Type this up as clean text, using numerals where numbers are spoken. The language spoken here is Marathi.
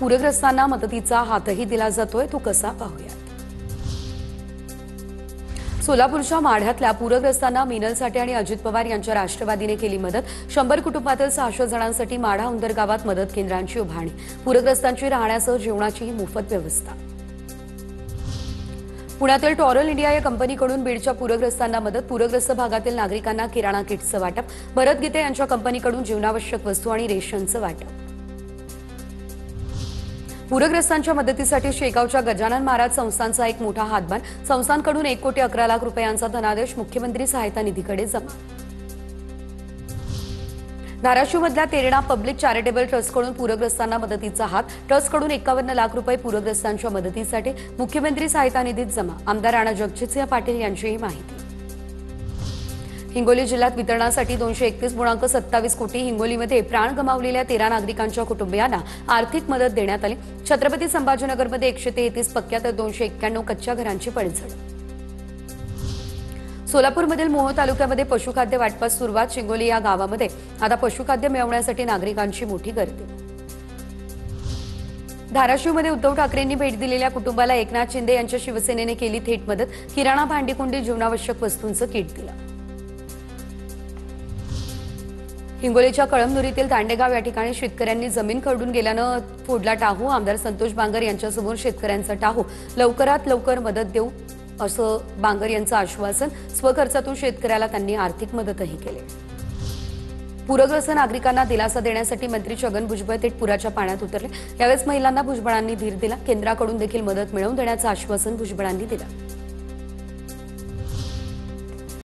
पूरग्रस्तांना मदतीचा हातही दिला जातोय, तो कसा पाहूया। सोलापूरच्या माढ्यातल्या पूरग्रस्तांना मिनल साठे आणि अजित पवार यांच्या राष्ट्रवादीने केली मदत। 100 कुटुंबातील 600 जणांसाठी माढा उंदर गावात मदत केंद्रांची उभारणी। पूरग्रस्तांची राहण्यासह जेवणाचीही मोफत व्यवस्था। पुण्यातील टॉरल इंडिया या कंपनीकडून बीडच्या पूरग्रस्तांना मदत। पूरग्रस्त भागातील नागरिकांना किराणा किट्सचं वाटप। भरत गीते यांच्या कंपनीकडून जीवनावश्यक वस्तू आणि रेशनचं वाटप। पूरग्रस्तांच्या मदतीसाठी शेगावच्या गजानन महाराज संस्थानचा एक मोठा हातभार। संस्थानकडून 1 कोटी 11 लाख रुपयांचा धनादेश मुख्यमंत्री सहायता निधीकडे जमा। धाराशिवमधल्या तेरणा पब्लिक चॅरिटेबल ट्रस्टकडून पूरग्रस्तांना मदतीचा हात। ट्रस्टकडून 51 लाख रुपये पूरग्रस्तांच्या मदतीसाठी मुख्यमंत्री सहायता निधीत जमा। आमदार राणा जगजितसिंह पाटील यांचीही माहिती। हिंगोली जिल्ह्यात वितरणासाठी 231.27 कोटी। हिंगोलीमध्ये प्राण गमावलेल्या 13 नागरिकांच्या कुटुंबियांना आर्थिक मदत देण्यात आली। छत्रपती संभाजीनगरमध्ये 133 पक्क्या तर 291 कच्च्या घरांची पडझड। सोलापूरमधील मोहोळ तालुक्यामध्ये पशुखाद्य वाटपास सुरुवात। शिंगोली या गावामध्ये आता पशुखाद्य मिळवण्यासाठी नागरिकांची मोठी गर्दी। धाराशिवमध्ये उद्धव ठाकरेंनी भेट दिलेल्या कुटुंबाला एकनाथ शिंदे यांच्या शिवसेनेने केली थेट मदत। किराणा, भांडीकुंडी, जीवनावश्यक वस्तूंचं किट दिलं। हिंगोलीच्या कळमनुरीतील दांडेगाव या ठिकाणी शेतकऱ्यांनी जमीन खरडून गेल्यानं फोडला टाहू। आमदार संतोष बांगर यांच्यासमोर शेतकऱ्यांचा टाहू। लवकरात लवकर मदत देऊ असं बांगर यांचं आश्वासन। स्वखर्चातून शेतकऱ्याला त्यांनी आर्थिक मदतही केली। पूरग्रस्त नागरिकांना दिलासा देण्यासाठी मंत्री छगन भुजबळ थेट पुराच्या पाण्यात उतरले। यावेळेस महिलांना भुजबळांनी धीर दिला। केंद्राकडून देखील मदत मिळवून देण्याचं आश्वासन भुजबळांनी दिलं।